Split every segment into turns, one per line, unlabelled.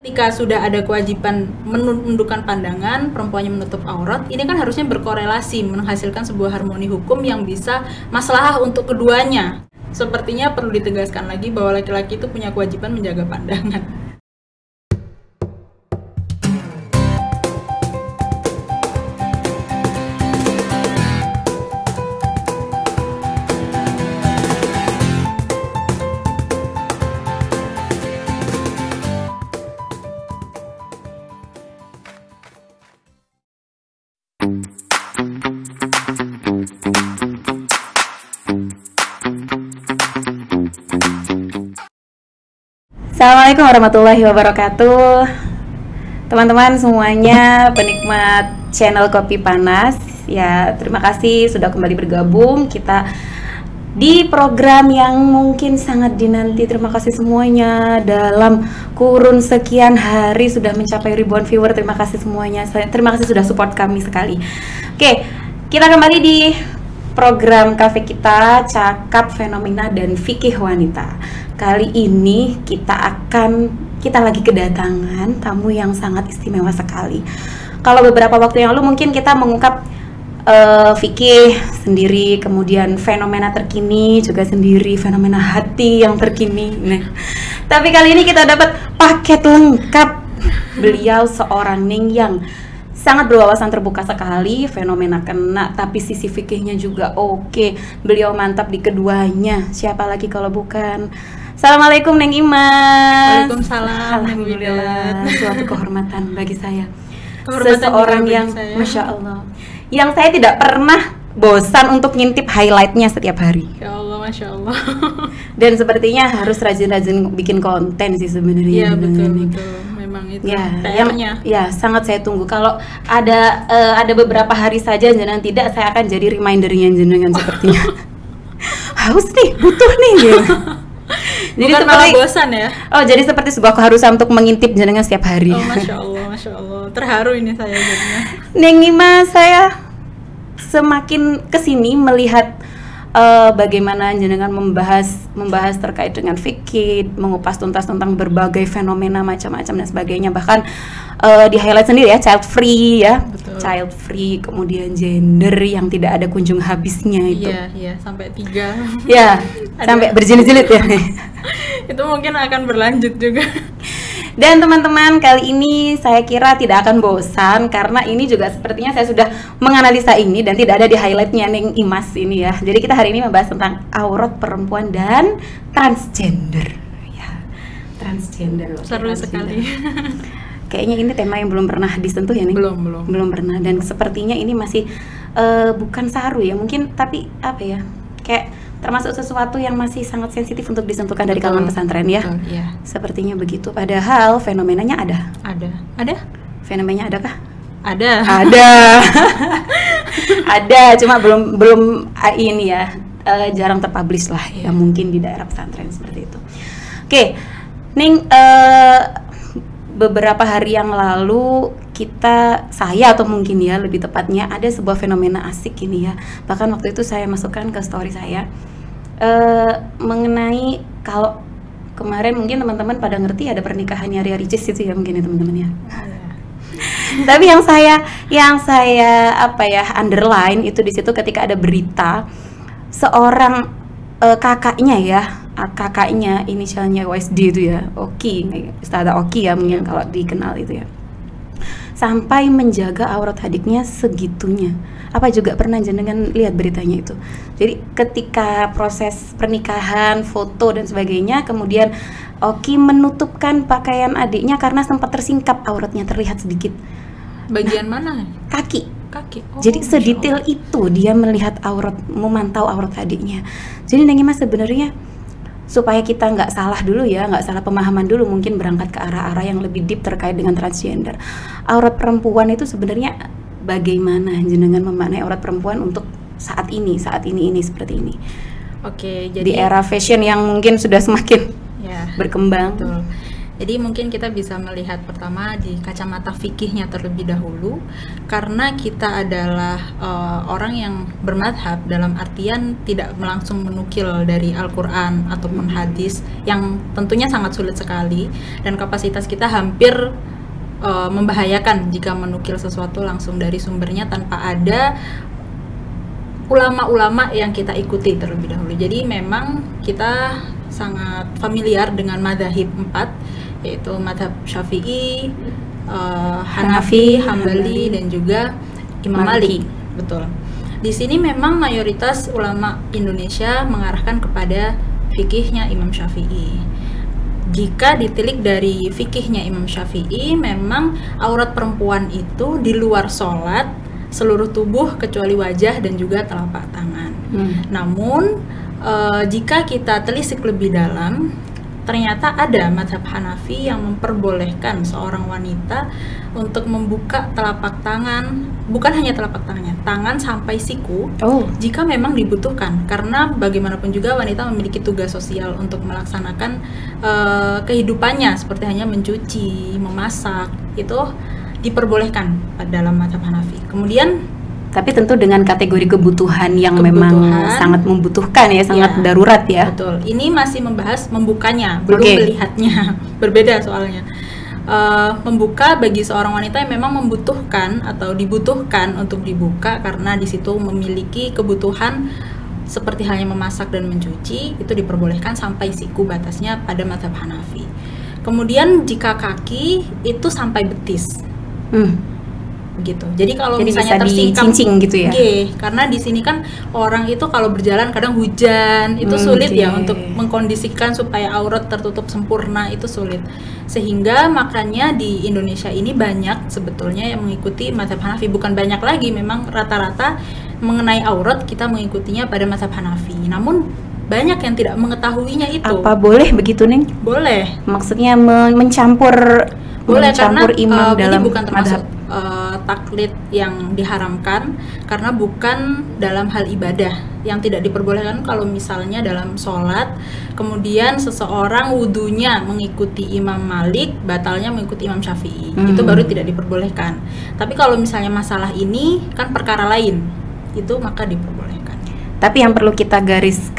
Ketika sudah ada kewajiban menundukkan pandangan, perempuannya menutup aurat, ini kan harusnya berkorelasi menghasilkan sebuah harmoni hukum yang bisa maslahah untuk keduanya. Sepertinya perlu ditegaskan lagi bahwa laki-laki itu punya kewajiban menjaga pandangan.
Assalamualaikum warahmatullahi wabarakatuh. Teman-teman semuanya, penikmat channel Kopi Panas, ya terima kasih sudah kembali bergabung kita di program yang mungkin sangat dinanti. Terima kasih semuanya, dalam kurun sekian hari sudah mencapai ribuan viewer. Terima kasih semuanya, terima kasih sudah support kami sekali. Oke, kita kembali di program kafe kita, Cakap Fenomena dan Fikih Wanita. Kali ini kita lagi kedatangan tamu yang sangat istimewa sekali. Kalau beberapa waktu yang lalu mungkin kita mengungkap fikih sendiri, kemudian fenomena terkini juga sendiri, fenomena hati yang terkini. Nah, tapi kali ini kita dapat paket lengkap. Beliau seorang Ning yang sangat berwawasan terbuka sekali, fenomena kena, tapi sisi fikihnya juga oke. Beliau mantap di keduanya. Siapa lagi kalau bukan? Assalamualaikum Neng Imas.
Waalaikumsalam.
Alhamdulillah, suatu kehormatan bagi saya.
Kehormatan
Seseorang
juga bagi
yang
saya.
Masya Allah, yang saya tidak pernah bosan untuk ngintip highlightnya setiap hari.
Ya Allah, Masya Allah.
Dan sepertinya harus rajin-rajin bikin konten sih sebenarnya.
Iya betul. Memang itu PR-nya.
Ya, sangat saya tunggu. Kalau ada beberapa hari saja jenengan tidak, saya akan jadi remindernya jenengan sepertinya. Haus nih, butuh nih gitu. Jadi
Bukan malah bosan ya?
Oh, jadi seperti sebuah keharusan untuk mengintip jenengan setiap hari.
Oh, Masya Allah. Terharu ini saya jadinya.
Neng Ima, saya semakin kesini melihat bagaimana jenengan membahas terkait dengan fikih, mengupas tuntas tentang berbagai fenomena macam-macam dan sebagainya. Bahkan di highlight sendiri ya, child free ya.
Betul.
Child free, kemudian gender yang tidak ada kunjung habisnya itu.
Iya, sampai 3.
Ya, sampai berjilid-jilid ya.
Itu mungkin akan berlanjut juga.
Dan teman-teman, kali ini saya kira tidak akan bosan karena ini juga sepertinya saya sudah menganalisa ini dan tidak ada di highlightnya Neng Imas ini ya. Jadi kita hari ini membahas tentang aurat perempuan dan transgender. Ya, transgender.
Seru sekali.
Kayaknya ini tema yang belum pernah disentuh ya Neng? Belum pernah, dan sepertinya ini masih bukan saru ya mungkin, tapi apa ya, kayak termasuk sesuatu yang masih sangat sensitif untuk disentuhkan dari kalangan pesantren ya.
Betul, iya.
Sepertinya begitu. Padahal fenomenanya ada.
Ada?
Fenomenanya adakah?
Ada.
Ada, cuma belum ini ya, jarang terpublish lah ya, mungkin di daerah pesantren seperti itu. Oke, Ning, beberapa hari yang lalu saya atau mungkin ya lebih tepatnya ada sebuah fenomena asik ini ya. Bahkan waktu itu saya masukkan ke story saya mengenai, kalau kemarin mungkin teman-teman pada ngerti ada pernikahannya Ria Ricis itu ya mungkin ya teman-teman ya. Tapi yang saya underline itu di situ ketika ada berita seorang kakaknya inisialnya OSD itu ya, Oki, Ustazah Oki ya mungkin kalau dikenal itu ya, sampai menjaga aurat adiknya segitunya. Apa juga pernah jenengan lihat beritanya itu? Jadi ketika proses pernikahan, foto dan sebagainya, kemudian Oki menutupkan pakaian adiknya karena sempat tersingkap auratnya, terlihat sedikit.
Bagian mana?
Kaki.
Oh,
Jadi sedetail itu dia melihat aurat, memantau aurat adiknya. Jadi Neng Ima sebenarnya supaya kita nggak salah dulu ya, nggak salah pemahaman dulu, mungkin berangkat ke arah-arah yang lebih deep terkait dengan transgender. Aurat perempuan itu sebenarnya bagaimana jenengan memaknai aurat perempuan untuk saat ini seperti ini.
Oke, jadi
di era fashion yang mungkin sudah semakin berkembang.
Betul. Jadi mungkin kita bisa melihat pertama di kacamata fikihnya terlebih dahulu, karena kita adalah orang yang bermadhab dalam artian tidak langsung menukil dari Al-Quran ataupun hadis, yang tentunya sangat sulit sekali, dan kapasitas kita hampir membahayakan jika menukil sesuatu langsung dari sumbernya tanpa ada ulama-ulama yang kita ikuti terlebih dahulu. Jadi memang kita sangat familiar dengan madzhab 4, yaitu madzhab Syafi'i, Hanafi, Hambali, dan juga Imam Malik. Betul. Di sini memang mayoritas ulama Indonesia mengarahkan kepada fikihnya Imam Syafi'i. Jika ditilik dari fikihnya Imam Syafi'i, memang aurat perempuan itu di luar sholat seluruh tubuh kecuali wajah dan juga telapak tangan. Namun jika kita telisik lebih dalam, ternyata ada mazhab Hanafi yang memperbolehkan seorang wanita untuk membuka telapak tangan, bukan hanya telapak tangannya, tangan sampai siku, jika memang dibutuhkan. Karena bagaimanapun juga wanita memiliki tugas sosial untuk melaksanakan kehidupannya, seperti hanya mencuci, memasak, itu diperbolehkan dalam mazhab Hanafi. Kemudian
tapi tentu dengan kategori kebutuhan yang memang sangat membutuhkan ya, sangat darurat ya.
Betul. Ini masih membahas membukanya, belum melihatnya. Berbeda soalnya. Membuka bagi seorang wanita yang memang membutuhkan atau dibutuhkan untuk dibuka karena di situ memiliki kebutuhan seperti halnya memasak dan mencuci, itu diperbolehkan sampai siku, batasnya pada mazhab Hanafi. Kemudian jika kaki itu sampai betis. Gitu. Jadi kalau misalnya tersingkap
gitu ya.
Karena di sini kan orang itu kalau berjalan kadang hujan, itu sulit ya untuk mengkondisikan supaya aurat tertutup sempurna, itu sulit. Sehingga makanya di Indonesia ini banyak sebetulnya yang mengikuti mazhab Hanafi, bukan banyak lagi, memang rata-rata mengenai aurat kita mengikutinya pada mazhab Hanafi. Namun banyak yang tidak mengetahuinya itu.
Apa boleh begitu, Neng?
Boleh.
Maksudnya mencampur
karena
imam dalam
ini bukan termasuk taklid yang diharamkan, karena bukan dalam hal ibadah. Yang tidak diperbolehkan kalau misalnya dalam sholat, kemudian seseorang wudunya mengikuti Imam Malik, batalnya mengikuti Imam Syafi'i, itu baru tidak diperbolehkan. Tapi kalau misalnya masalah ini kan perkara lain, itu maka diperbolehkan.
Tapi yang perlu kita garis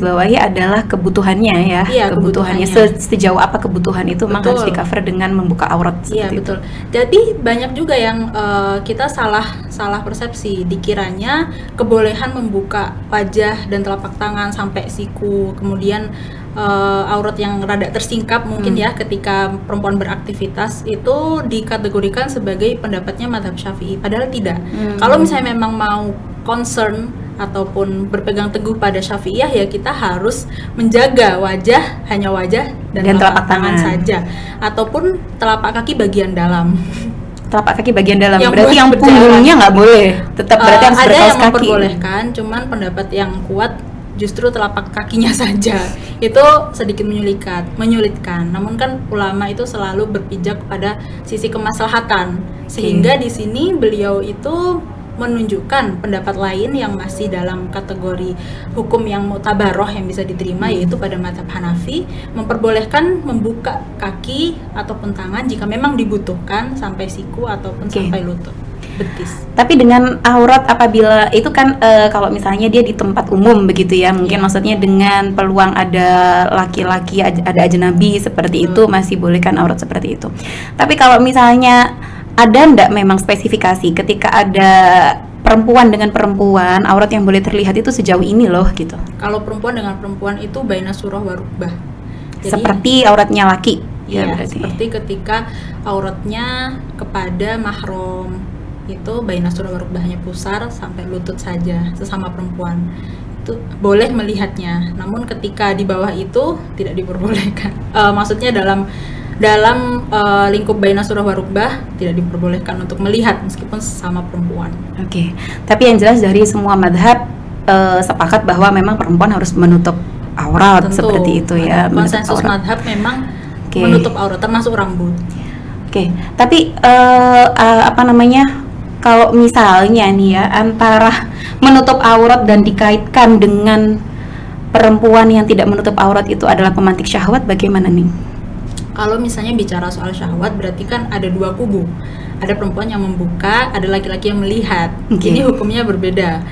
bawahi adalah kebutuhannya ya.
Iya, kebutuhannya.
Sejauh apa kebutuhan itu memang harus di-cover dengan membuka aurat seperti
itu. Iya, betul. Jadi banyak juga yang kita salah persepsi, dikiranya kebolehan membuka wajah dan telapak tangan sampai siku, kemudian aurat yang rada tersingkap mungkin ya ketika perempuan beraktivitas, itu dikategorikan sebagai pendapatnya mazhab Syafi'i, padahal tidak. Kalau misalnya memang mau concern ataupun berpegang teguh pada Syafi'iyah, ya kita harus menjaga wajah, hanya wajah dan telapak tangan saja, ataupun telapak kaki bagian dalam.
Telapak kaki bagian dalam, berarti yang punggungnya nggak boleh, tetap berarti harus berkaos kaki.
Ada yang memperbolehkan, cuman pendapat yang kuat justru telapak kakinya saja. Itu sedikit menyulitkan. Namun kan ulama itu selalu berpijak pada sisi kemaslahatan, sehingga di sini beliau itu menunjukkan pendapat lain yang masih dalam kategori hukum yang mutabaroh yang bisa diterima, yaitu pada mazhab Hanafi memperbolehkan membuka kaki ataupun tangan jika memang dibutuhkan sampai siku ataupun sampai lutut, betis. Tapi dengan aurat apabila itu kan kalau misalnya dia di tempat umum begitu ya, mungkin maksudnya dengan peluang ada laki-laki, ada ajnabi seperti itu, masih boleh kan aurat seperti itu. Tapi kalau misalnya ada ndak memang spesifikasi ketika ada perempuan dengan perempuan, aurat yang boleh terlihat itu sejauh ini loh gitu? Kalau perempuan dengan perempuan itu baina surah wa rukbah. Seperti auratnya laki. Iya, seperti ketika auratnya kepada mahram itu baina surah wa rukbah, hanya pusar sampai lutut saja, sesama perempuan. Itu boleh melihatnya. Namun ketika di bawah itu tidak diperbolehkan. Maksudnya dalam lingkup baina surah wa rukbah tidak diperbolehkan untuk melihat meskipun sesama perempuan. Oke. Tapi yang jelas dari semua madhab sepakat bahwa memang perempuan harus menutup aurat. Tentu, seperti itu ya. Konsensus madhab memang menutup aurat termasuk rambut. Oke. Tapi kalau misalnya nih ya, antara menutup aurat dan dikaitkan dengan perempuan yang tidak menutup aurat itu adalah pemantik syahwat, bagaimana nih? Kalau misalnya bicara soal syahwat, berarti kan ada dua kubu. Ada perempuan yang membuka, ada laki-laki yang melihat.
Oke.
Ini hukumnya berbeda.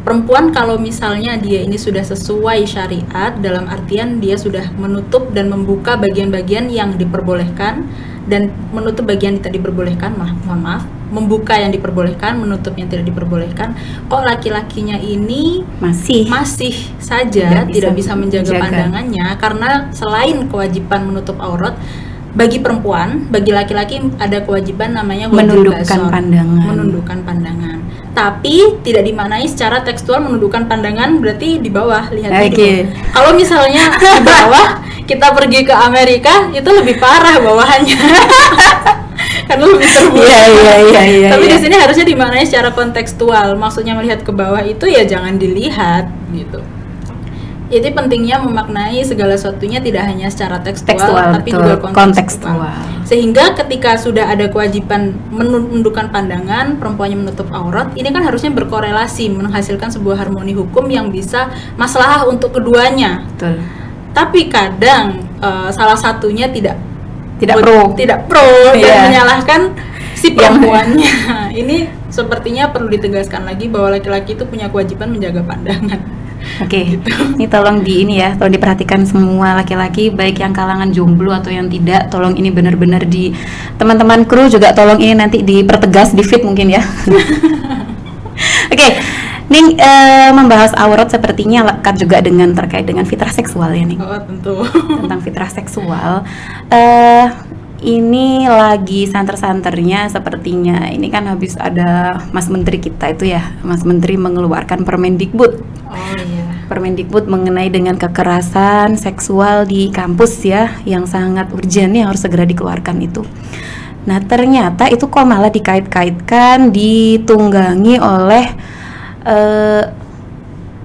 Perempuan kalau misalnya dia ini sudah sesuai syariat, dalam artian dia sudah menutup dan membuka bagian-bagian yang diperbolehkan dan menutup bagian yang tidak diperbolehkan, mohon maaf, membuka yang diperbolehkan, menutup yang tidak diperbolehkan. Kok laki-lakinya ini masih saja tidak bisa menjaga pandangannya, karena selain kewajiban menutup aurat, bagi perempuan, bagi laki-laki ada kewajiban namanya menundukkan pandangan. Tapi tidak dimaknai secara tekstual menundukkan pandangan berarti di bawah, lihat dulu. Kalau misalnya di bawah, kita pergi ke Amerika itu lebih parah bawahannya. Karena lebih terbuka. Tapi di sini harusnya dimaknai secara kontekstual. Maksudnya melihat ke bawah itu ya jangan dilihat gitu. Jadi pentingnya memaknai segala sesuatunya tidak hanya secara tekstual tapi juga kontekstual. Sehingga ketika sudah ada kewajiban menundukkan pandangan, perempuannya menutup aurat, ini kan harusnya berkorelasi menghasilkan sebuah harmoni hukum yang bisa maslahah untuk keduanya.
Betul.
Tapi kadang salah satunya tidak pro dan menyalahkan si perempuannya. Ini sepertinya perlu ditegaskan lagi bahwa laki-laki itu punya kewajiban menjaga pandangan.
Gitu. Ini tolong tolong diperhatikan semua laki-laki, baik yang kalangan jomblo atau yang tidak, tolong ini benar-benar di teman-teman kru juga tolong ini nanti dipertegas di feed mungkin ya. Ning membahas aurat sepertinya lekat juga dengan terkait dengan fitrah seksual ya nih.
Oh, tentu.
Tentang fitrah seksual. Ini lagi santer-santernya sepertinya. Ini kan habis ada Mas Menteri kita itu ya, Mas Menteri mengeluarkan Permendikbud.
Oh iya.
Permendikbud mengenai dengan kekerasan seksual di kampus ya, yang sangat urgent yang harus segera dikeluarkan itu. Nah ternyata itu kok malah dikait-kaitkan, ditunggangi oleh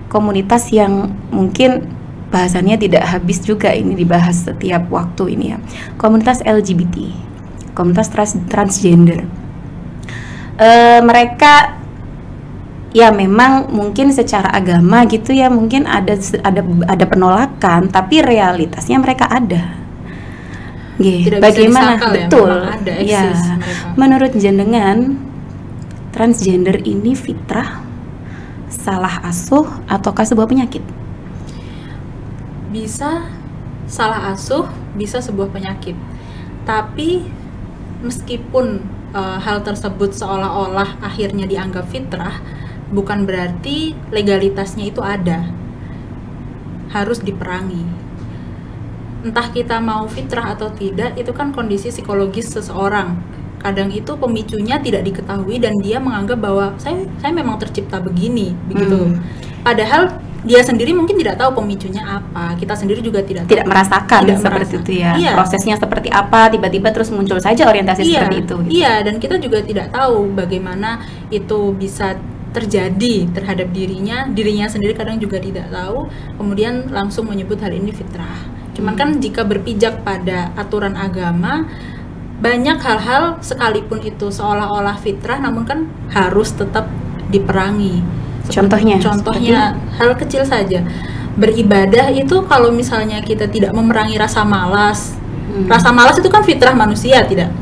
komunitas yang mungkin bahasannya tidak habis juga ini dibahas setiap waktu ini ya. Komunitas LGBT, komunitas transgender. Mereka ya memang mungkin secara agama gitu ya mungkin ada penolakan, tapi realitasnya mereka ada. Bagaimana? Betul. Ya. Menurut jenengan transgender ini fitrah, salah asuh ataukah sebuah penyakit?
Bisa salah asuh, bisa sebuah penyakit. Tapi meskipun hal tersebut seolah-olah akhirnya dianggap fitrah, bukan berarti legalitasnya itu ada. Harus diperangi. Entah kita mau fitrah atau tidak, itu kan kondisi psikologis seseorang. Kadang itu pemicunya tidak diketahui dan dia menganggap bahwa saya memang tercipta begini, begitu. Padahal dia sendiri mungkin tidak tahu pemicunya apa. Kita sendiri juga tidak
merasakan seperti itu ya. Iya. Prosesnya seperti apa, tiba-tiba terus muncul saja orientasi seperti itu. Gitu.
Iya, dan kita juga tidak tahu bagaimana itu bisa terjadi terhadap dirinya sendiri kadang juga tidak tahu. Kemudian langsung menyebut hal ini fitrah. Cuman kan jika berpijak pada aturan agama, banyak hal-hal sekalipun itu seolah-olah fitrah, namun kan harus tetap diperangi. Contohnya hal kecil saja. Beribadah itu kalau misalnya kita tidak memerangi rasa malas. Rasa malas itu kan fitrah manusia, tidak?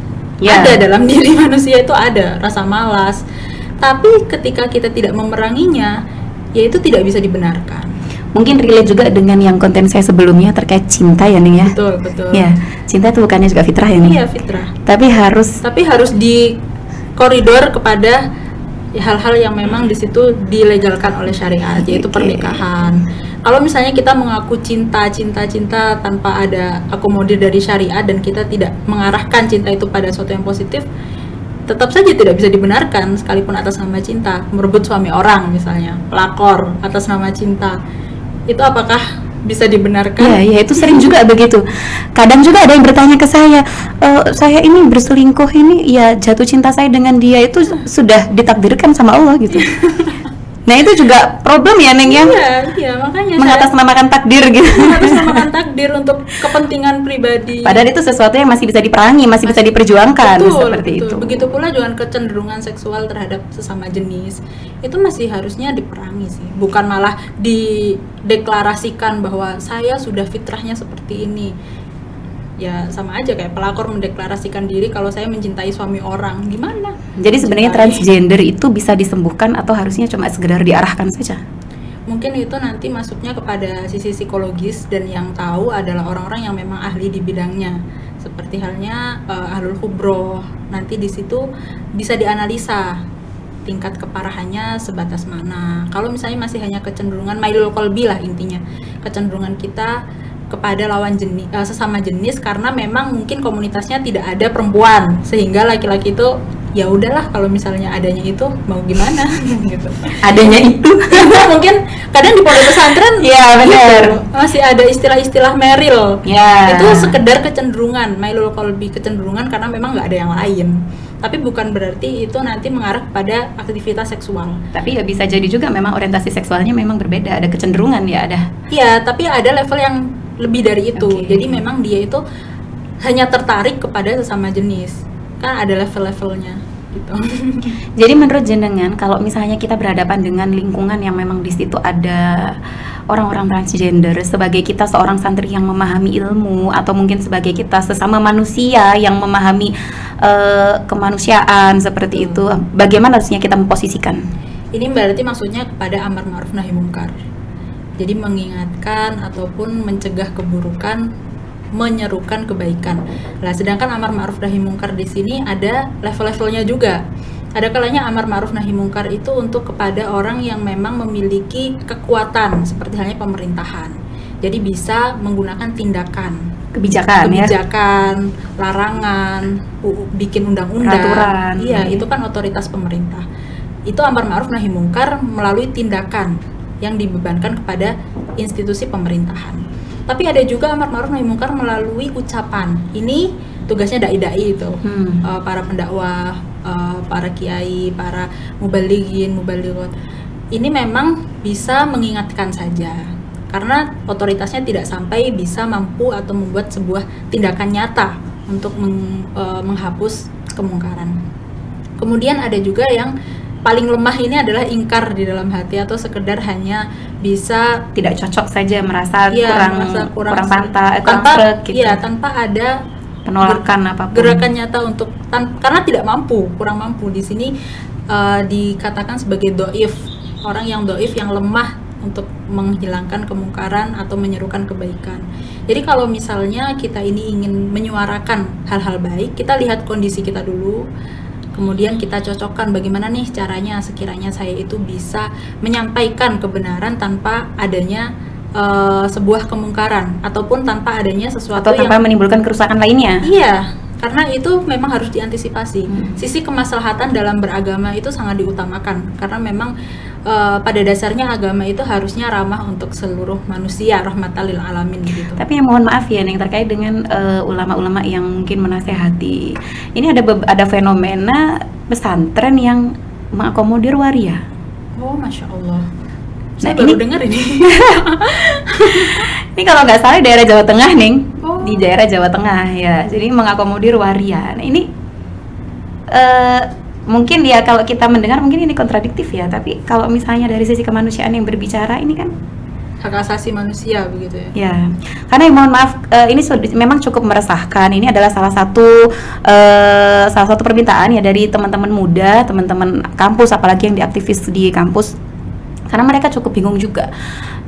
Ya. Ada dalam diri manusia itu ada rasa malas. Tapi ketika kita tidak memeranginya, ya itu tidak bisa dibenarkan.
Mungkin relate juga dengan yang konten saya sebelumnya terkait cinta ya Ning ya.
Betul.
Ya, cinta itu bukannya juga fitrah ya Ning?
Iya, fitrah.
Tapi harus
di koridor kepada hal-hal yang memang di situ dilegalkan oleh syariat, yaitu pernikahan. Kalau misalnya kita mengaku cinta tanpa ada akomodir dari syariat dan kita tidak mengarahkan cinta itu pada sesuatu yang positif, tetap saja tidak bisa dibenarkan sekalipun atas nama cinta. Merebut suami orang misalnya, pelakor atas nama cinta, itu apakah bisa dibenarkan?
Ya itu sering juga begitu. Kadang juga ada yang bertanya ke saya ini berselingkuh ini ya jatuh cinta saya dengan dia itu sudah ditakdirkan sama Allah gitu. Nah itu juga problem ya Neng ya.
Iya makanya
mengatasnamakan takdir gitu.
Mengatasnamakan takdir untuk kepentingan pribadi.
Padahal itu sesuatu yang masih bisa diperangi, masih bisa diperjuangkan.
Betul.
Itu.
Begitu pula dengan kecenderungan seksual terhadap sesama jenis. Itu masih harusnya diperangi sih. Bukan malah dideklarasikan bahwa saya sudah fitrahnya seperti ini. ya sama aja kayak pelakor mendeklarasikan diri kalau saya mencintai suami orang, gimana?
Jadi sebenarnya transgender itu bisa disembuhkan atau harusnya cuma sekedar diarahkan saja?
Mungkin itu nanti masuknya kepada sisi psikologis, dan yang tahu adalah orang-orang yang memang ahli di bidangnya. Seperti halnya ahlul khubroh. Nanti di situ bisa dianalisa tingkat keparahannya sebatas mana. Kalau misalnya masih hanya kecenderungan mailul qalbi lah intinya, kecenderungan kita kepada lawan jenis, sesama jenis, karena memang mungkin komunitasnya tidak ada perempuan, sehingga laki-laki itu ya udahlah kalau misalnya adanya itu mau gimana gitu.
Adanya itu
Mungkin kadang di pondok pesantren
ya benar
gitu, masih ada istilah-istilah meril
ya.
Itu sekedar kecenderungan mailul qalbi, kecenderungan karena memang nggak ada yang lain, tapi bukan berarti itu nanti mengarah pada aktivitas seksual.
Tapi ya bisa jadi juga memang orientasi seksualnya memang berbeda, ada kecenderungan ya ada.
Iya, tapi ada level yang lebih dari itu.
Okay.
Jadi memang dia itu hanya tertarik kepada sesama jenis. Kan ada level-levelnya gitu.
Jadi menurut jenengan kalau misalnya kita berhadapan dengan lingkungan yang memang di situ ada orang-orang transgender, sebagai kita seorang santri yang memahami ilmu, atau mungkin sebagai kita sesama manusia yang memahami kemanusiaan seperti itu, bagaimana harusnya kita memposisikan?
Ini berarti maksudnya kepada amar ma'ruf nahi munkar. Jadi mengingatkan ataupun mencegah keburukan, menyerukan kebaikan. Nah, sedangkan amar ma'ruf nahi munkar di sini ada level-levelnya juga. Ada kalanya amar ma'ruf nahi munkar itu untuk kepada orang yang memang memiliki kekuatan, seperti halnya pemerintahan. Jadi bisa menggunakan tindakan, kebijakan, larangan, bikin undang-undang.
Peraturan.
Iya, itu kan otoritas pemerintah. Itu amar ma'ruf nahi munkar melalui tindakan yang dibebankan kepada institusi pemerintahan. Tapi ada juga amar ma'ruf nahi munkar melalui ucapan. Ini tugasnya dai-dai itu, para pendakwah, para kiai, para mubalighin, mubalighot. Ini memang bisa mengingatkan saja, karena otoritasnya tidak sampai bisa mampu atau membuat sebuah tindakan nyata untuk menghapus kemungkaran. Kemudian ada juga yang paling lemah ini adalah ingkar di dalam hati, atau sekedar hanya bisa
tidak cocok saja, merasa kurang pantas,
tanpa ada
penolakan apapun,
gerakan nyata untuk karena tidak mampu, kurang mampu. Di sini dikatakan sebagai doif, orang yang doif, yang lemah untuk menghilangkan kemungkaran atau menyerukan kebaikan. Jadi kalau misalnya kita ini ingin menyuarakan hal-hal baik, kita lihat kondisi kita dulu, kemudian kita cocokkan bagaimana nih caranya sekiranya saya itu bisa menyampaikan kebenaran tanpa adanya sebuah kemungkaran, ataupun tanpa adanya sesuatu
atau tanpa menimbulkan kerusakan lainnya.
Iya, karena itu memang harus diantisipasi. Sisi kemaslahatan dalam beragama itu sangat diutamakan, karena memang pada dasarnya agama itu harusnya ramah untuk seluruh manusia, rahmatan lil alamin gitu.
Tapi yang mohon maaf ya, yang terkait dengan ulama-ulama yang mungkin menasehati, ini ada fenomena pesantren yang mengakomodir waria.
Oh, masya Allah. Saya baru dengar ini.
Ini kalau nggak salah daerah Jawa Tengah nih, di
Oh.
daerah Jawa Tengah ya. Jadi mengakomodir waria. Nah ini mungkin ya kalau kita mendengar mungkin ini kontradiktif ya. Tapi kalau misalnya dari sisi kemanusiaan yang berbicara, ini kan
Hak asasi manusia begitu ya.
ya, karena mohon maaf, ini memang cukup meresahkan. Ini adalah salah satu permintaan ya dari teman-teman muda, teman-teman kampus, apalagi yang diaktivis di kampus, karena mereka cukup bingung juga.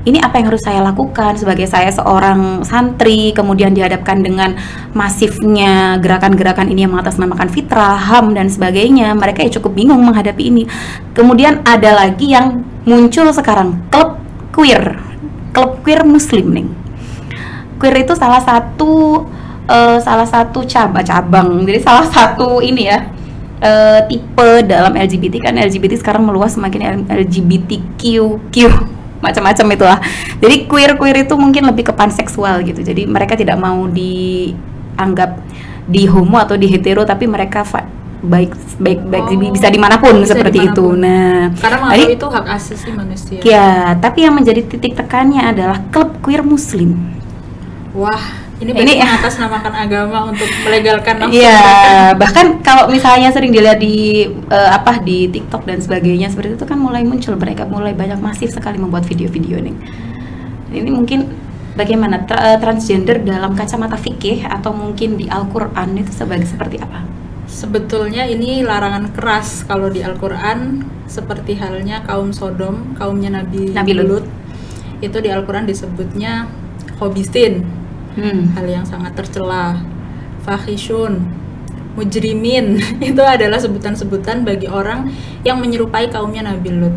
Ini apa yang harus saya lakukan sebagai saya seorang santri, kemudian dihadapkan dengan masifnya gerakan-gerakan ini yang mengatasnamakan fitrah, HAM dan sebagainya. Mereka ya cukup bingung menghadapi ini. Kemudian ada lagi yang muncul sekarang, klub queer muslim nih. Queer itu salah satu cabang. Jadi salah satu ini ya, tipe dalam LGBT, kan LGBT sekarang meluas, semakin LGBTQ macam-macam itulah. Jadi queer itu mungkin lebih ke panseksual gitu. Jadi mereka tidak mau dianggap di homo atau di hetero, tapi mereka baik bisa dimanapun, bisa seperti dimanapun. Itu. Nah,
karena menganggap itu hak asasi manusia.
Ya, tapi yang menjadi titik tekannya adalah klub queer muslim.
Wah, ini mengatasnamakan agama untuk melegalkan nafsu.
Iya, bahkan kalau misalnya sering dilihat di di TikTok dan sebagainya seperti itu, kan mulai muncul, mereka mulai banyak masif sekali membuat video-video nih. Ini mungkin Bagaimana transgender dalam kacamata fikih atau mungkin di Al-Quran itu seperti apa?
Sebetulnya ini larangan keras kalau di Al-Quran, seperti halnya kaum Sodom, kaumnya Nabi Lut. Itu di Al-Quran disebutnya khobisin, hal yang sangat tercela. Fahishun, mujrimin, itu adalah sebutan-sebutan bagi orang yang menyerupai kaumnya Nabi Lut.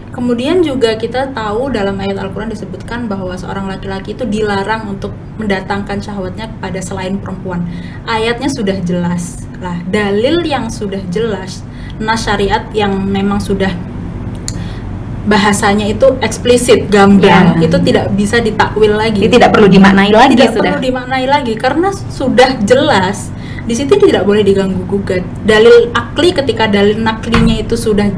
Kemudian juga kita tahu dalam ayat Al-Quran disebutkan bahwa seorang laki-laki itu dilarang untuk mendatangkan syahwatnya kepada selain perempuan. Ayatnya sudah jelas lah, dalil yang sudah jelas, nas syariat yang memang sudah bahasanya itu eksplisit, gamblang, itu tidak bisa ditakwil lagi.
Jadi tidak perlu dimaknai lagi.
Perlu dimaknai lagi karena sudah jelas. Di situ tidak boleh diganggu gugat. Dalil akli, ketika dalil naklinya itu sudah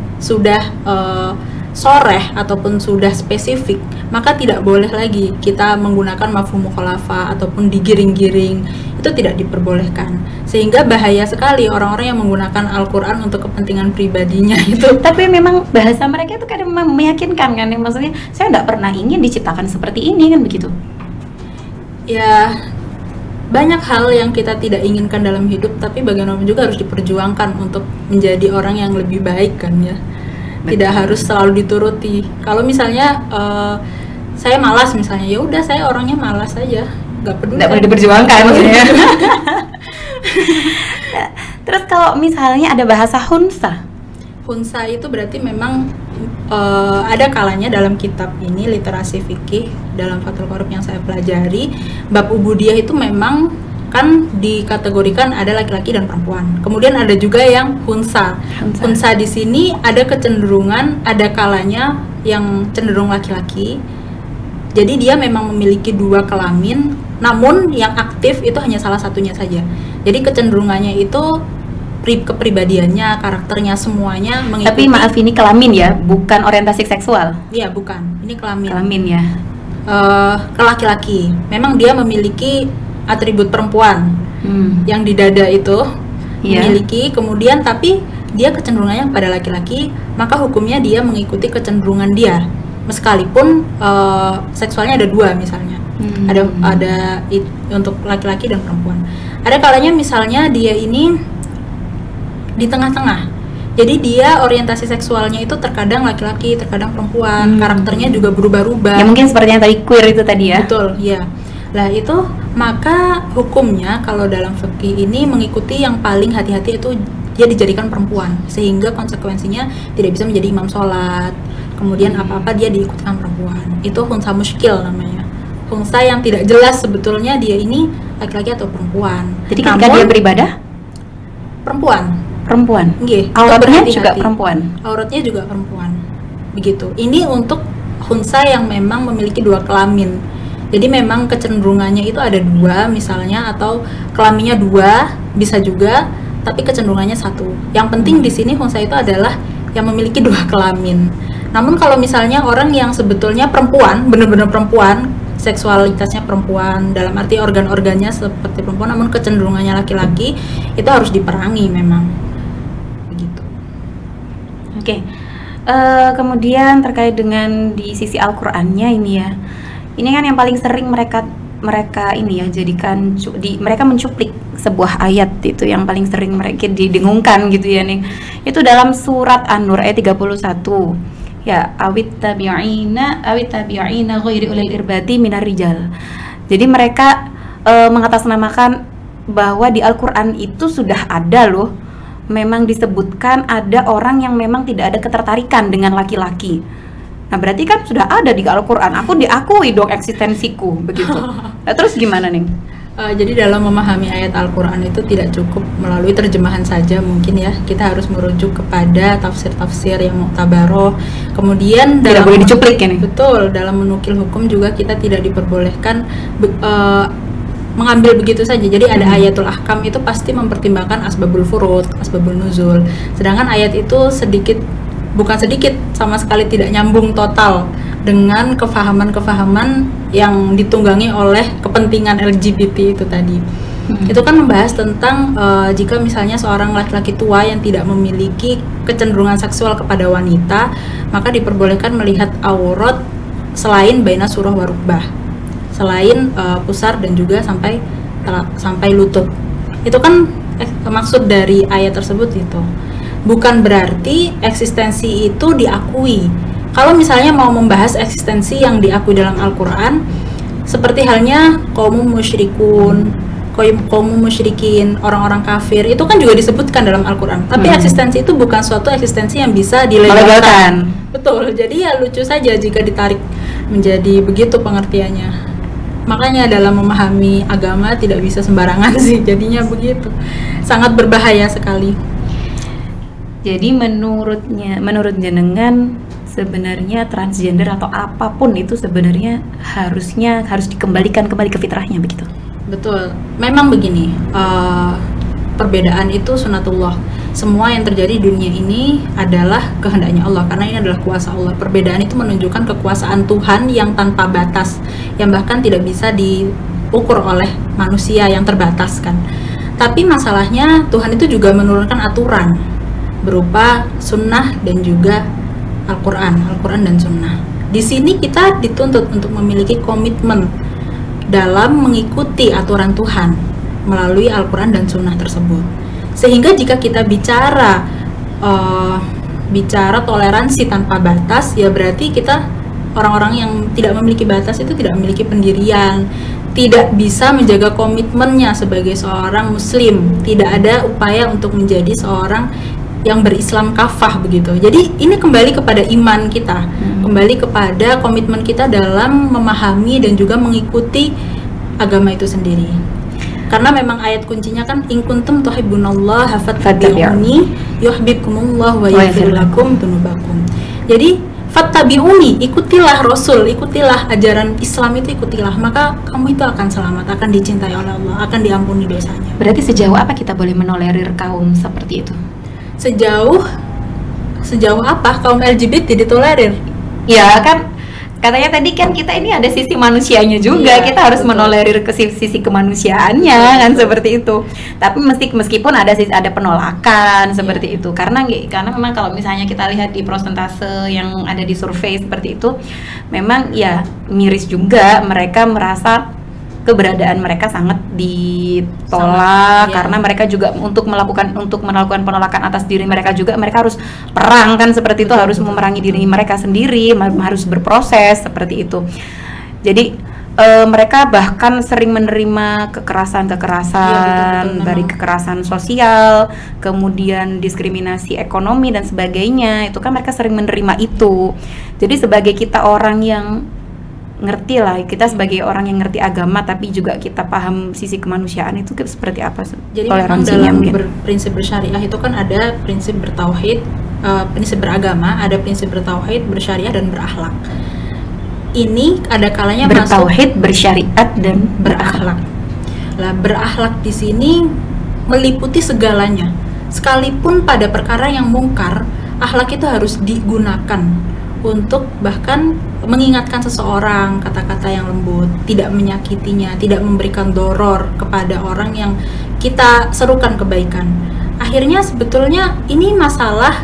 soreh ataupun sudah spesifik, maka tidak boleh lagi kita menggunakan mafhum mukhalafah ataupun digiring-giring. Itu tidak diperbolehkan, sehingga bahaya sekali orang-orang yang menggunakan Al-Quran untuk kepentingan pribadinya itu.
Tapi memang bahasa mereka itu kadang meyakinkan kan, maksudnya saya tidak pernah ingin diciptakan seperti ini kan, begitu
ya. Banyak hal yang kita tidak inginkan dalam hidup, tapi bagaimanapun juga harus diperjuangkan untuk menjadi orang yang lebih baik kan ya. Tidak harus selalu dituruti. Kalau misalnya saya malas misalnya, ya udah saya orangnya malas aja, nggak peduli.
Nggak boleh diperjuangkan maksudnya. Terus kalau misalnya ada bahasa hunsa itu
berarti memang ada kalanya dalam kitab ini literasi fikih dalam Fathul Qorib yang saya pelajari, bab ubudiyah itu memang kan dikategorikan ada laki-laki dan perempuan. Kemudian ada juga yang hunsa. Hunsa di sini ada kecenderungan, ada kalanya yang cenderung laki-laki. Jadi dia memang memiliki dua kelamin, namun yang aktif itu hanya salah satunya saja. Jadi kecenderungannya itu kepribadiannya, karakternya, semuanya mengikuti.
Tapi maaf, ini kelamin ya, bukan orientasi seksual.
Iya, bukan. Ini kelamin.
Kelamin ya.
Ke laki-laki. Memang dia memiliki atribut perempuan yang di dada itu memiliki, kemudian tapi dia kecenderungannya pada laki-laki, maka hukumnya dia mengikuti kecenderungan dia, meskalipun seksualnya ada dua misalnya, ada untuk laki-laki dan perempuan. Ada kalanya misalnya dia ini di tengah-tengah, jadi dia orientasi seksualnya itu terkadang laki-laki, terkadang perempuan, karakternya juga berubah-ubah.
Ya mungkin seperti yang tadi queer itu tadi ya.
Betul, ya. Lah itu maka hukumnya kalau dalam fikih ini mengikuti yang paling hati-hati itu dia dijadikan perempuan, sehingga konsekuensinya tidak bisa menjadi imam sholat, kemudian apa-apa dia diikutkan perempuan. Itu hunsa muskil namanya, hunsa yang tidak jelas sebetulnya dia ini laki-laki atau perempuan.
Jadi ketika dia beribadah perempuan.
Nggih,
auratnya juga perempuan.
Auratnya juga perempuan. Begitu. Ini untuk hunsa yang memang memiliki dua kelamin. Jadi memang kecenderungannya itu ada dua misalnya, atau kelaminnya dua bisa juga, tapi kecenderungannya satu. Yang penting di sini hunsa itu adalah yang memiliki dua kelamin. Namun kalau misalnya orang yang sebetulnya perempuan, benar-benar perempuan, seksualitasnya perempuan, dalam arti organ-organnya seperti perempuan, namun kecenderungannya laki-laki, itu harus diperangi memang. Begitu.
Oke. Kemudian terkait dengan di sisi Al-Qur'annya ini ya. Ini kan yang paling sering mereka ini ya jadikan mereka mencuplik sebuah ayat itu yang paling sering mereka didengungkan gitu ya nih. Itu dalam surat An-Nur ayat 31. Ya, awit tabi'ina ghairi ulil irbati minar rijal. Jadi mereka mengatasnamakan bahwa di Al-Qur'an itu sudah ada loh, memang disebutkan ada orang yang memang tidak ada ketertarikan dengan laki-laki. Nah berarti kan sudah ada di Al-Quran, aku diakui dong eksistensiku, begitu. Nah, terus gimana nih?
Jadi dalam memahami ayat Al-Quran itu tidak cukup melalui terjemahan saja mungkin ya, kita harus merujuk kepada tafsir-tafsir yang mu'tabaroh. Kemudian
tidak boleh dicuplik ya nih?
Betul, dalam menukil hukum juga kita tidak diperbolehkan mengambil begitu saja. Jadi ada ayatul ahkam itu pasti mempertimbangkan asbabul furud, asbabul nuzul. Sedangkan ayat itu bukan sedikit, sama sekali tidak nyambung total dengan kefahaman-kefahaman yang ditunggangi oleh kepentingan LGBT itu tadi. Itu kan membahas tentang jika misalnya seorang laki-laki tua yang tidak memiliki kecenderungan seksual kepada wanita, maka diperbolehkan melihat aurat selain baina surah wa rukbah, selain pusar dan juga sampai lutut. Itu kan maksud dari ayat tersebut itu. Bukan berarti eksistensi itu diakui. Kalau misalnya mau membahas eksistensi yang diakui dalam Al-Quran, seperti halnya kaum musyrikin, orang-orang kafir, itu kan juga disebutkan dalam Al-Quran. Tapi eksistensi itu bukan suatu eksistensi yang bisa dilegalkan. Betul, jadi ya lucu saja jika ditarik menjadi begitu pengertiannya. Makanya dalam memahami agama tidak bisa sembarangan sih, jadinya begitu. Sangat berbahaya sekali.
Jadi menurut jenengan sebenarnya transgender atau apapun itu sebenarnya harus dikembalikan kembali ke fitrahnya begitu.
Betul, memang begini, perbedaan itu sunatullah. Semua yang terjadi di dunia ini adalah kehendaknya Allah, karena ini adalah kuasa Allah. Perbedaan itu menunjukkan kekuasaan Tuhan yang tanpa batas, yang bahkan tidak bisa diukur oleh manusia yang terbatas kan. Tapi masalahnya Tuhan itu juga menurunkan aturan berupa sunnah dan juga Al-Quran dan sunnah. Di sini kita dituntut untuk memiliki komitmen dalam mengikuti aturan Tuhan melalui Al-Quran dan sunnah tersebut. Sehingga jika kita bicara toleransi tanpa batas, ya berarti kita orang-orang yang tidak memiliki batas itu tidak memiliki pendirian, tidak bisa menjaga komitmennya sebagai seorang muslim, tidak ada upaya untuk menjadi seorang yang berislam kafah begitu. Jadi ini kembali kepada iman kita, kembali kepada komitmen kita dalam memahami dan juga mengikuti agama itu sendiri. Karena memang ayat kuncinya kan in kuntum tuhibbunallaha fattabi'uni yuhibbukumullah wa yaghfir lakum dzunubakum. Jadi fattabi'uni, ikutilah Rasul, ikutilah ajaran Islam itu, ikutilah, maka kamu itu akan selamat, akan dicintai oleh Allah, akan diampuni dosanya.
Berarti sejauh apa kita boleh menolerir kaum seperti itu?
Sejauh apa kaum LGBT ditolerir?
Ya kan katanya tadi kan kita ini ada sisi manusianya juga, kita harus
betul.
menolerir ke sisi kemanusiaannya kan seperti itu. Tapi meskipun ada penolakan seperti itu, karena memang kalau misalnya kita lihat di prosentase yang ada di survei seperti itu, memang ya miris juga, mereka merasa keberadaan mereka sangat ditolak, karena mereka juga untuk melakukan penolakan atas diri mereka juga, mereka harus perang kan seperti itu, harus memerangi diri mereka sendiri, harus berproses seperti itu. Jadi mereka bahkan sering menerima kekerasan dari kekerasan sosial, kemudian diskriminasi ekonomi dan sebagainya. Itu kan mereka sering menerima itu. Jadi sebagai kita orang yang ngerti lah, kita sebagai orang yang ngerti agama tapi juga kita paham sisi kemanusiaan itu seperti apa?
Jadi memang dalam prinsip bersyariah itu kan ada prinsip bertauhid, prinsip beragama, ada prinsip bertauhid, bersyariah dan berakhlak. Ini ada kalanya
bertauhid, bersyariat dan berakhlak.
Lah berakhlak di sini meliputi segalanya. Sekalipun pada perkara yang mungkar, akhlak itu harus digunakan untuk bahkan mengingatkan seseorang, kata-kata yang lembut, tidak menyakitinya, tidak memberikan doror kepada orang yang kita serukan kebaikan. Akhirnya sebetulnya ini masalah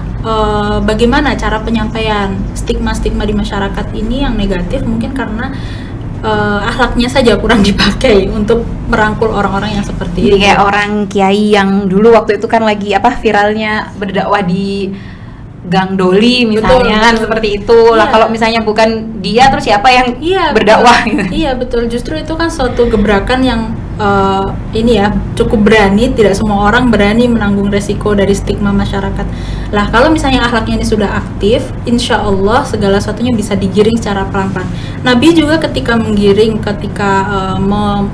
bagaimana cara penyampaian stigma-stigma di masyarakat ini yang negatif, mungkin karena akhlaknya saja kurang dipakai untuk merangkul orang-orang yang seperti
itu. Kayak orang kiai yang dulu waktu itu kan lagi viralnya berdakwah di Gang Doli misalnya, kan seperti itu lah. Kalau misalnya bukan dia, terus siapa yang berdakwah gitu?
Iya betul, justru itu kan suatu gebrakan yang cukup berani. Tidak semua orang berani menanggung resiko dari stigma masyarakat. Lah kalau misalnya akhlaknya ini sudah aktif, insya Allah segala sesuatunya bisa digiring secara pelan-pelan. Nabi juga ketika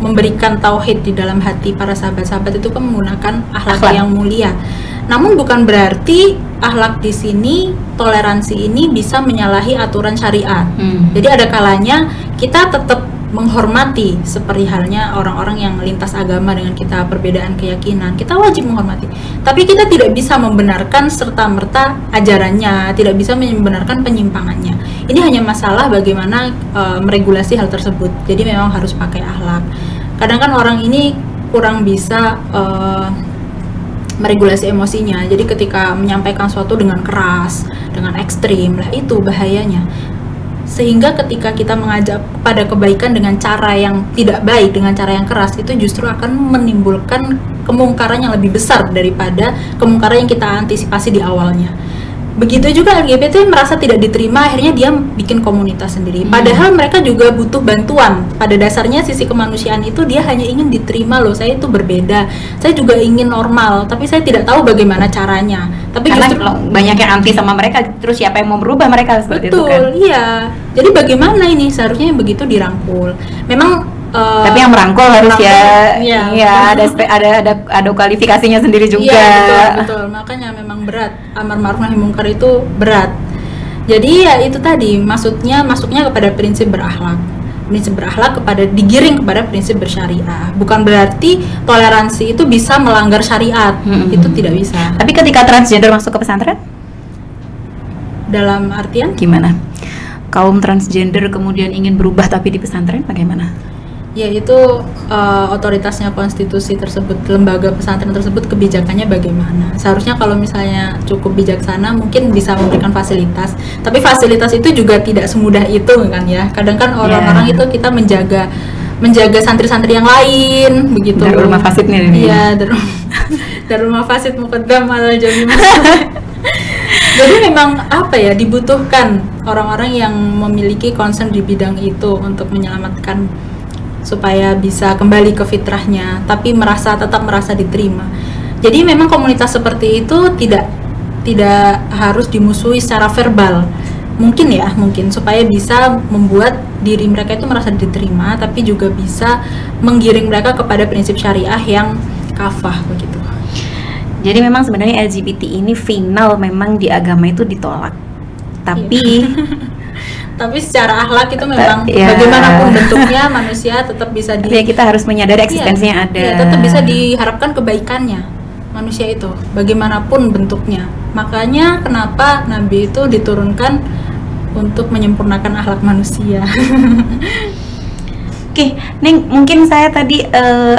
memberikan tauhid di dalam hati para sahabat-sahabat itu kan menggunakan akhlak yang mulia. Namun bukan berarti akhlak di sini, toleransi ini bisa menyalahi aturan syariat. Jadi ada kalanya kita tetap menghormati, seperti halnya orang-orang yang lintas agama dengan kita, perbedaan keyakinan, kita wajib menghormati. Tapi kita tidak bisa membenarkan serta-merta ajarannya, tidak bisa membenarkan penyimpangannya. Ini hanya masalah bagaimana meregulasi hal tersebut. Jadi memang harus pakai akhlak. Kadang kan orang ini kurang bisa meregulasi emosinya. Jadi ketika menyampaikan sesuatu dengan keras, dengan ekstrim, lah itu bahayanya. Sehingga ketika kita mengajak pada kebaikan dengan cara yang tidak baik, dengan cara yang keras, itu justru akan menimbulkan kemungkaran yang lebih besar daripada kemungkaran yang kita antisipasi di awalnya. Begitu juga LGBT merasa tidak diterima, akhirnya dia bikin komunitas sendiri. Padahal mereka juga butuh bantuan. Pada dasarnya sisi kemanusiaan itu dia hanya ingin diterima, loh saya itu berbeda, saya juga ingin normal, tapi saya tidak tahu bagaimana caranya. Tapi
karena
justru
banyak yang anti sama mereka, terus siapa yang mau berubah mereka seperti
betul,
itu kan?
Iya. Jadi bagaimana ini seharusnya yang begitu dirangkul. Memang
tapi yang merangkul harus
iya,
ada kualifikasinya sendiri juga.
Iya, betul. Makanya memang berat. Amar ma'ruf nahi munkar itu berat. Jadi ya itu tadi, masuknya kepada prinsip berakhlak. Prinsip berakhlak digiring kepada prinsip bersyariah. Bukan berarti toleransi itu bisa melanggar syariat. Itu tidak bisa.
Tapi ketika transgender masuk ke pesantren?
Dalam artian
gimana? Kaum transgender kemudian ingin berubah tapi di pesantren bagaimana?
Ya itu otoritasnya konstitusi tersebut, lembaga pesantren tersebut kebijakannya bagaimana. Seharusnya kalau misalnya cukup bijaksana mungkin bisa memberikan fasilitas, tapi fasilitas itu juga tidak semudah itu kan ya. Kadang kan orang-orang itu kita menjaga santri-santri yang lain begitu.
Darul Mafasid nih.
Iya, Darul Mafasid muqaddam ala jami. Jadi memang dibutuhkan orang-orang yang memiliki concern di bidang itu untuk menyelamatkan supaya bisa kembali ke fitrahnya, tapi tetap merasa diterima. Jadi memang komunitas seperti itu tidak harus dimusuhi secara verbal. Mungkin supaya bisa membuat diri mereka itu merasa diterima, tapi juga bisa menggiring mereka kepada prinsip syariah yang kafah begitu.
Jadi memang sebenarnya LGBT ini final memang di agama itu ditolak. Tapi
tapi secara akhlak itu memang bagaimanapun bentuknya manusia tetap bisa
kita harus menyadari eksistensinya ada.
Iya, tetap bisa diharapkan kebaikannya manusia itu bagaimanapun bentuknya. Makanya kenapa Nabi itu diturunkan untuk menyempurnakan akhlak manusia.
Oke, Neng, mungkin saya tadi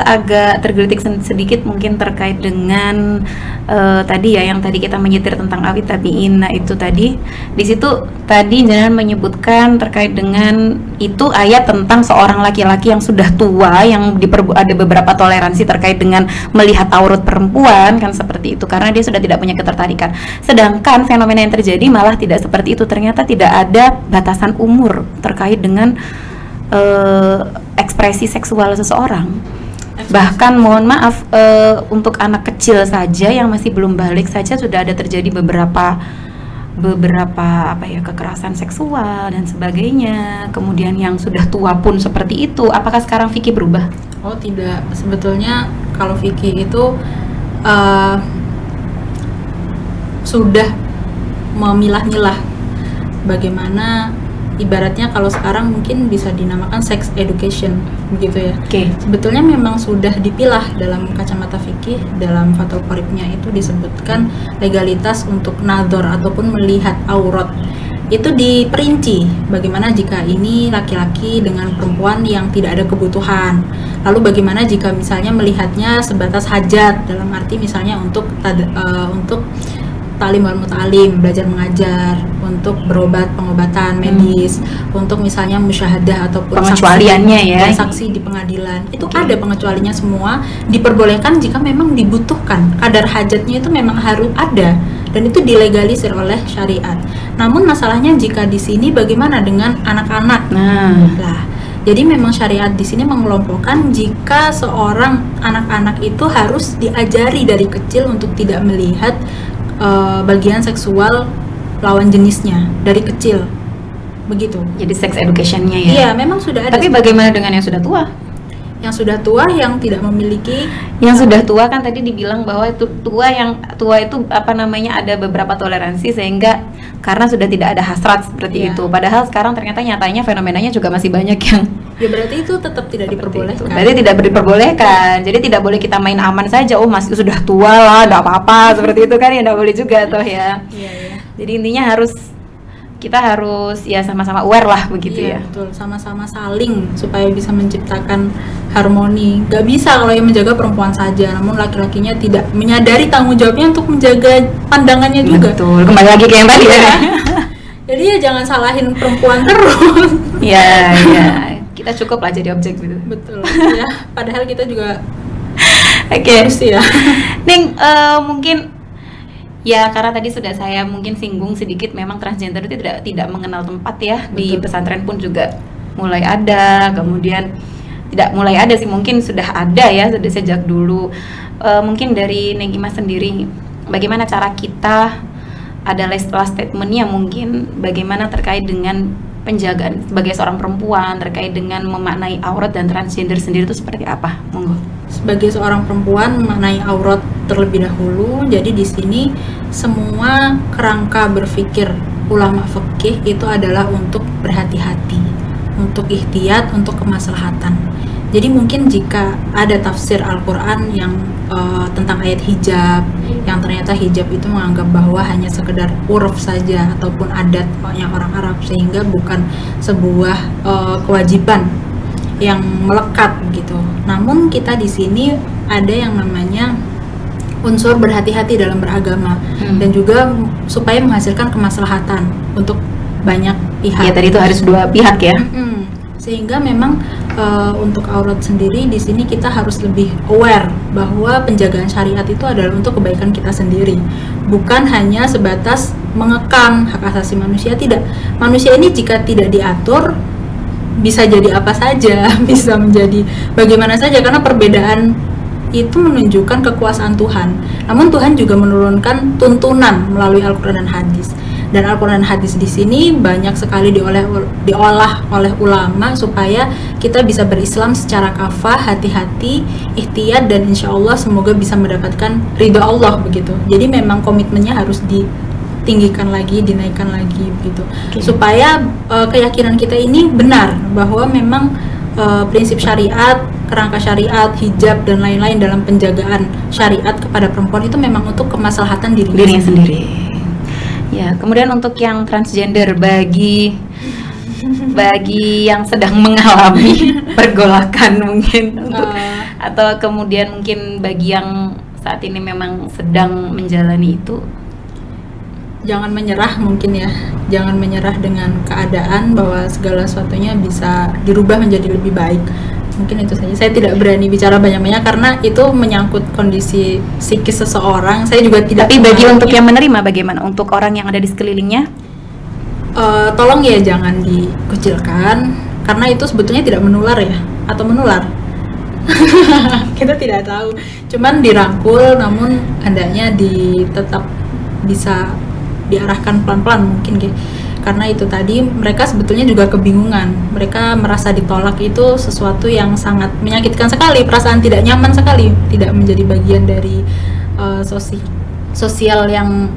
agak tergelitik sedikit mungkin terkait dengan tadi ya yang tadi kita menyetir tentang awit tabiin. Nah itu tadi di situ tadi jangan menyebutkan terkait dengan itu ayat tentang seorang laki-laki yang sudah tua yang ada beberapa toleransi terkait dengan melihat aurat perempuan kan seperti itu karena dia sudah tidak punya ketertarikan. Sedangkan fenomena yang terjadi malah tidak seperti itu, ternyata tidak ada batasan umur terkait dengan ekspresi seksual seseorang. Bahkan mohon maaf untuk anak kecil saja yang masih belum balik saja sudah ada terjadi beberapa kekerasan seksual dan sebagainya. Kemudian yang sudah tua pun seperti itu. Apakah sekarang fikih berubah?
Oh tidak, sebetulnya kalau fikih itu sudah memilah-milah bagaimana. Ibaratnya kalau sekarang mungkin bisa dinamakan sex education begitu ya. Sebetulnya memang sudah dipilah dalam kacamata fikih, dalam Fathul Qoribnya itu disebutkan legalitas untuk nador ataupun melihat aurat itu diperinci bagaimana jika ini laki-laki dengan perempuan yang tidak ada kebutuhan. Lalu bagaimana jika misalnya melihatnya sebatas hajat, dalam arti misalnya untuk talim wal muta'alim, belajar mengajar, untuk pengobatan medis, untuk misalnya musyahadah ataupun
pengecualiannya
saksi di pengadilan. Itu ada pengecualiannya semua, diperbolehkan jika memang dibutuhkan. Kadar hajatnya itu memang harus ada dan itu dilegalisir oleh syariat. Namun masalahnya jika di sini bagaimana dengan anak-anak? Jadi memang syariat di sini mengelompokkan jika seorang anak-anak itu harus diajari dari kecil untuk tidak melihat bagian seksual lawan jenisnya dari kecil, begitu.
Jadi sex education-nya ya?
Iya, memang sudah ada.
Tapi bagaimana dengan yang sudah tua?
Yang sudah tua yang tidak memiliki.
Yang sudah tua kan tadi dibilang bahwa itu tua itu ada beberapa toleransi sehingga karena sudah tidak ada hasrat seperti itu. Padahal sekarang ternyata nyatanya fenomenanya juga masih banyak yang.
Ya berarti itu tetap tidak diperbolehkan.
Berarti tidak diperbolehkan. Jadi tidak boleh kita main aman saja. Oh masih sudah tua lah, enggak apa-apa seperti itu kan ya, enggak boleh juga toh ya.
Iya.
Jadi intinya kita harus ya sama-sama aware lah begitu ya.
Betul, sama-sama saling supaya bisa menciptakan harmoni. Gak bisa kalau yang menjaga perempuan saja, namun laki-lakinya tidak menyadari tanggung jawabnya untuk menjaga pandangannya juga.
Betul, kembali lagi ke yang tadi ya.
Jadi ya jangan salahin perempuan terus.
Ya, kita cukup lah jadi objek gitu.
Betul. Ya, padahal kita juga
Oke.
manusia.
Ning, mungkin ya karena tadi sudah saya mungkin singgung sedikit, memang transgender itu tidak mengenal tempat ya. Di pesantren pun juga mulai ada, kemudian tidak mulai ada sih, mungkin sudah ada ya, sudah sejak dulu. Mungkin dari Neng Imas sendiri, bagaimana cara kita, ada last statementnya mungkin, bagaimana terkait dengan penjagaan sebagai seorang perempuan, terkait dengan memaknai aurat dan transgender sendiri itu seperti apa? Monggo.
Sebagai seorang perempuan memaknai aurat terlebih dahulu. Jadi di sini semua kerangka berpikir ulama fikih itu adalah untuk berhati-hati, untuk ihtiyat, untuk kemaslahatan. Jadi mungkin jika ada tafsir Al-Quran yang tentang ayat hijab, yang ternyata hijab itu menganggap bahwa hanya sekedar uruf saja ataupun adatnya orang Arab, sehingga bukan sebuah kewajiban yang melekat gitu. Namun kita di sini ada yang namanya unsur berhati-hati dalam beragama, dan juga supaya menghasilkan kemaslahatan untuk banyak pihak.
Ya tadi itu harus dua pihak ya.
Sehingga memang untuk aurat sendiri di sini kita harus lebih aware bahwa penjagaan syariat itu adalah untuk kebaikan kita sendiri, bukan hanya sebatas mengekang hak asasi manusia. Tidak, manusia ini jika tidak diatur bisa jadi apa saja, bisa menjadi bagaimana saja, karena perbedaan itu menunjukkan kekuasaan Tuhan. Namun Tuhan juga menurunkan tuntunan melalui Al-Quran dan hadis. Dan Al-Quran dan hadis di sini banyak sekali diolah oleh ulama supaya kita bisa berislam secara kafah, hati-hati, ihtiyat, dan insya Allah semoga bisa mendapatkan ridha Allah begitu. Jadi memang komitmennya harus ditinggikan lagi, dinaikkan lagi begitu. Supaya keyakinan kita ini benar bahwa memang prinsip syariat, kerangka syariat, hijab dan lain-lain dalam penjagaan syariat kepada perempuan itu memang untuk kemaslahatan dirinya sendiri.
Ya, kemudian untuk yang transgender, bagi yang sedang mengalami pergolakan mungkin atau kemudian mungkin bagi yang saat ini memang sedang menjalani itu,
jangan menyerah mungkin ya. Jangan menyerah dengan keadaan bahwa segala sesuatunya bisa dirubah menjadi lebih baik. Mungkin itu saja. Saya tidak berani bicara banyak-banyak karena itu menyangkut kondisi psikis seseorang. Saya juga tidak.
Tapi bagi untuk yang menerima bagaimana? Untuk orang yang ada di sekelilingnya?
Tolong ya jangan dikucilkan karena itu sebetulnya tidak menular ya, atau menular. Kita tidak tahu. Cuman dirangkul, namun hendaknya tetap bisa diarahkan pelan-pelan mungkin gitu. Karena itu tadi mereka sebetulnya juga kebingungan, mereka merasa ditolak itu sesuatu yang sangat menyakitkan sekali, perasaan tidak nyaman sekali, tidak menjadi bagian dari sosial yang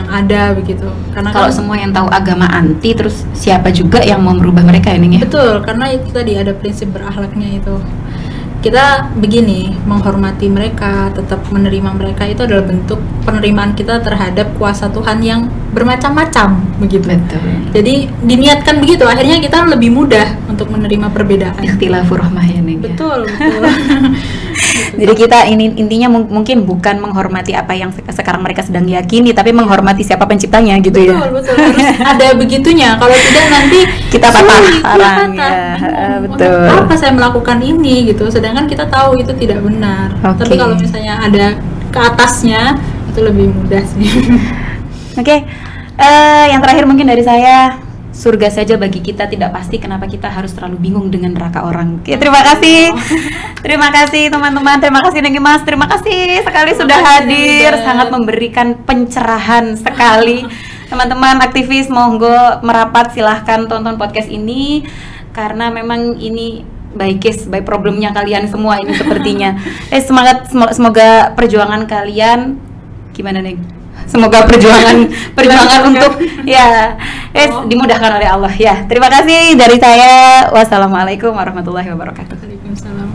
ada begitu. Karena
kalau semua yang tahu agama anti, terus siapa juga yang mau merubah mereka ini ya?
Betul, karena itu tadi ada prinsip berakhlaknya itu. Kita begini, menghormati mereka, tetap menerima mereka, itu adalah bentuk penerimaan kita terhadap kuasa Tuhan yang bermacam-macam begitu.
Betul.
Jadi diniatkan begitu, akhirnya kita lebih mudah untuk menerima perbedaan.
Ikhtilafur rahmah ya, Neng.
Betul.
Jadi kita intinya mungkin bukan menghormati apa yang sekarang mereka sedang yakini, tapi menghormati siapa penciptanya gitu.
Betul,
ya.
Betul, harus ada begitunya. Kalau tidak nanti
kita patah arang ya. Betul.
Apa saya melakukan ini gitu, sedangkan kita tahu itu tidak benar. Tapi kalau misalnya ada ke atasnya itu lebih mudah sih.
Yang terakhir mungkin dari saya, surga saja bagi kita tidak pasti, kenapa kita harus terlalu bingung dengan neraka orang. Terima kasih. Terima kasih teman-teman, terima kasih Neng Imas, terima kasih sekali sudah hadir, sangat memberikan pencerahan sekali. Teman-teman aktivis monggo merapat, silahkan tonton podcast ini karena memang ini by case, by problemnya kalian semua ini sepertinya. Semoga perjuangan kalian gimana Neng? Semoga perjuangan untuk dimudahkan oleh Allah ya. Terima kasih dari saya. Wassalamualaikum warahmatullahi wabarakatuh.
Waalaikumsalam.